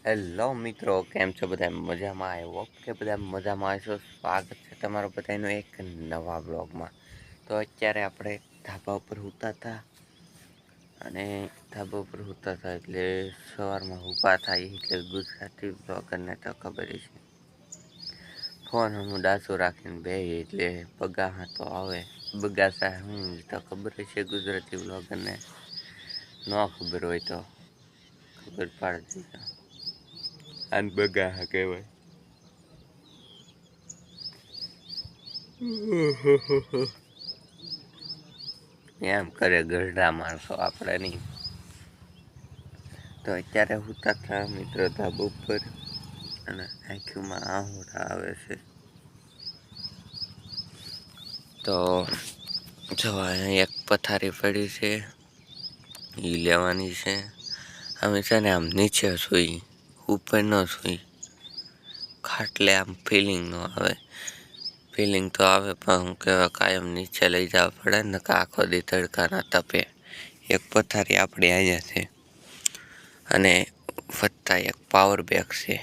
Hello મિત્રો, કેમ છો? બધા મજામાં? આવ્યો કે બધા મજામાં હશો. સ્વાગત છે તમારું બધાનું એક નવા બ્લોગમાં. તો અત્યારે આપણે ધાબા ઉપર સૂતા હતા અને ધાબા ઉપર સૂતા હતા એટલે સવારમાં ઊભા થાય એટલે ગુજરાતી બ્લોગરને તો ખબર છે. ફોન હું ડાસો રાખીને બે એટલે પગા તો આવે બગાસા હું તો ખબર છે ગુજરાતી બ્લોગરને. ન ખબર હોય તો ખબર પાડી દીધો. અને બગા કહેવાય. એમ કરે ગરડા માણસો આપણે નહીં. તો અત્યારે સૂતા હતા મિત્રો ધાબા ઉપર અને આંખમાં આહોડા આવે છે. તો જવા એક પથારી પડી છે એ લેવાની છે. અમે છે ને આમ નીચે સુઈ ઉપર ન સુઈ ખાટલે આમ ફિલિંગ ન આવે. ફિલિંગ તો આવે પણ હું કહેવાય કાયમ નીચે લઈ જવા પડે ને કે આખો દી તડકાના તપે. એક પથારી આપણે અહીંયા છે અને વત્તા એક પાવર બેગ છે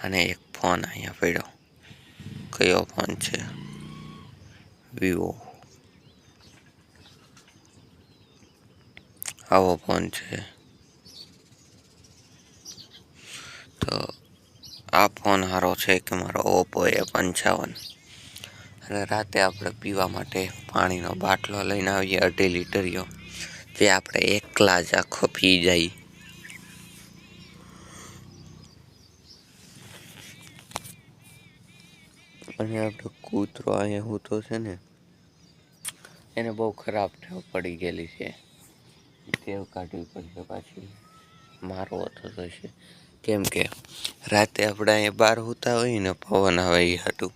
અને એક ફોન અહીંયા પડ્યો. કયો ફોન છે? વિવો. આવો ફોન છે. તો આ ફોન સારો છે કે મારો ઓપ્પો A55. અને રાતે આપણે પીવા માટે પાણીનો બાટલો લઈને આવીએ 2.5 લીટરનો, જે આપણે એકલા જ આખો પી જાય. અને આપણો કૂતરો અહીંયા સૂતો છે ને, એને બહુ ખરાબ ટેવ પડી ગયેલી છે. ટેવ કાઢવી પડશે પાછી. મારો હતો તો છે કેમ કે રાતે આપણે અહીંયા બહાર સૂતા હોય ને પવન આવે એ હાટું,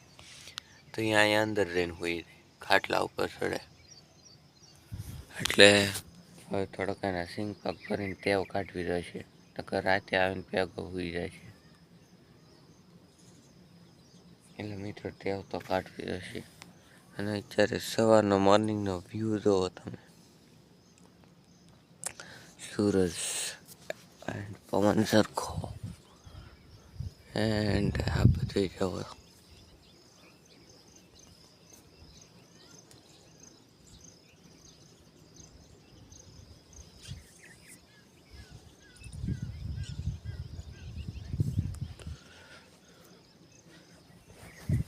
તો અહીંયા અંદર રહીને સૂઈ ખાટલા ઉપર ચડે. એટલે હવે થોડોક એના સિંગ પગ ભરીને ટેવ કાઢવી રહેશે. નકર રાતે આવીને ભેગો સૂઈ જાય છે. એટલે મિત્રો ટેવ તો કાઢવી રહેશે. અને અત્યારે સવારનો મોર્નિંગનો વ્યૂ જોવો તમે. સૂરજ એન્ડ પવન સરખો એન્ડ આ બધું જવો.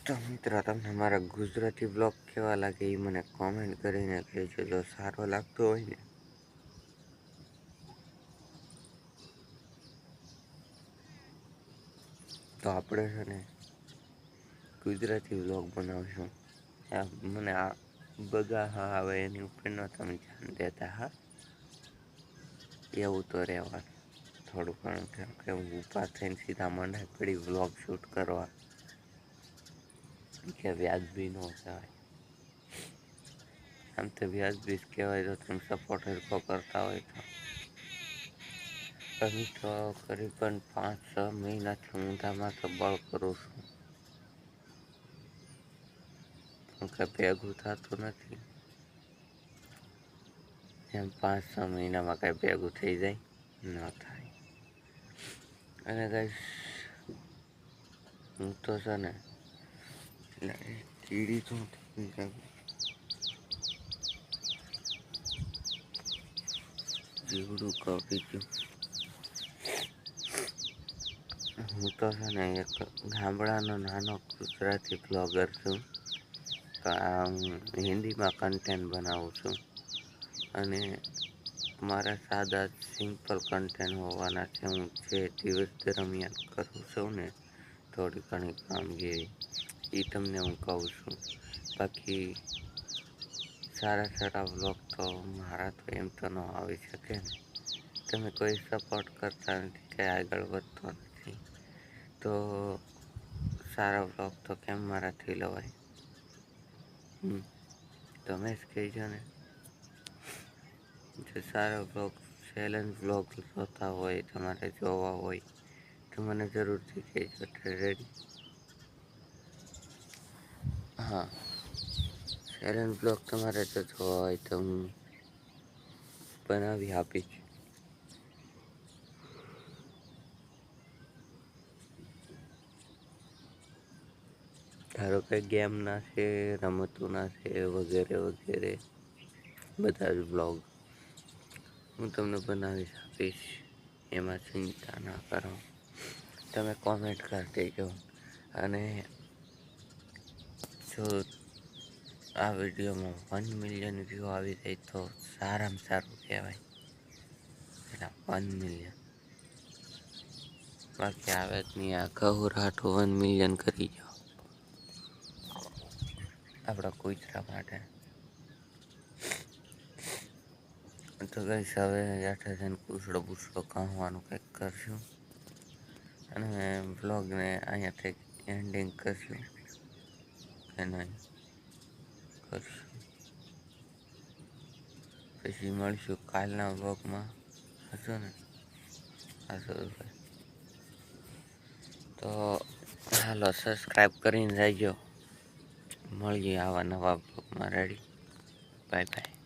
તો મિત્રો તમને મારા ગુજરાતી બ્લોગ કેવા લાગે એ મને કોમેન્ટ કરીને કહેજો. જો સારો લાગતો હોય ને તો આપણે છે ને ગુજરાતી બ્લોગ બનાવશું. મને આ બગા હા આવે એની ઉપર ન તમે ધ્યાન દેતા. હા, એવું તો રહેવાનું થોડું ઘણું. કેમ કે હું ઊભા થઈને સીધા મંડાઈ પડી વ્લોગ શૂટ કરવા કે વ્યાજબી ન કહેવાય. આમ તો વ્યાજબી જ કહેવાય તો તમે સપોર્ટ હરખો કરતા હોય તો. મિત્રો કરીબન 5-6 મહિનાથી ઊંધામાં તો બળ કરું છું, કંઈ ભેગું થતું નથી. એમ 5-6 મહિનામાં કાંઈ ભેગું થઈ જાય ન થાય. અને કાંઈ હું તો છે ને કીડી તો જીવડું કાપી ગયું. હું તો છે ને એક ગામડાનો નાનો ગુજરાતી બ્લોગર છું. હું હિન્દીમાં કન્ટેન્ટ બનાવું છું અને મારા સાદા સિમ્પલ કન્ટેન્ટ હોવાના છે. હું જે દિવસ દરમિયાન કરું છું ને થોડી ઘણી કામગીરી એ તમને હું કહું છું. બાકી સારા બ્લોગ તો મારા તો એમ તો ન આવી શકે ને. તમે કોઈ સપોર્ટ કરતા નથી કે આગળ વધતો નથી તો સારા બ્લોગ તો કેમ મારાથી લવાય? તમે જ કહેજો ને. જો સારા બ્લોગ ચેલેન્જ બ્લોગ જોતા હોય, તમારે જોવા હોય તો મને જરૂરથી કહેજો. રેડી? હા, ચેલેન્જ બ્લોગ તમારે જો જોવા હોય તો હું બનાવી આપીશ. ધારો કે ગેમના છે, રમતોના છે, વગેરે વગેરે બધા જ બ્લોગ હું તમને બનાવી આપીશ. એમાં ચિંતા ના કરો, તમે કોમેન્ટ કરી દેજો. અને જો આ વિડીયોમાં 1 મિલિયન વ્યૂ આવી જાય તો સારામાં સારું કહેવાય. એટલે 1 મિલિયન, બાકી આવે જ નહીં. આ ઘઉરાટું 1 મિલિયન કરી જાઓ આપણા કૂતરા માટે. તો ગઈશ હવે યાઠે થઈને પૂછડો કહવાનું કંઈક કરશું અને બ્લોગને અહીંયાથી એન્ડિંગ કરશું કે નહીં કરશું. પછી મળીશું કાલના બ્લોગમાં. હશો ને? હશો ભાઈ તો હાલો સબસ્ક્રાઈબ કરીને જાયજો. મળીએ આવા નવા બ્લોગમાં. રેડી? Bye bye.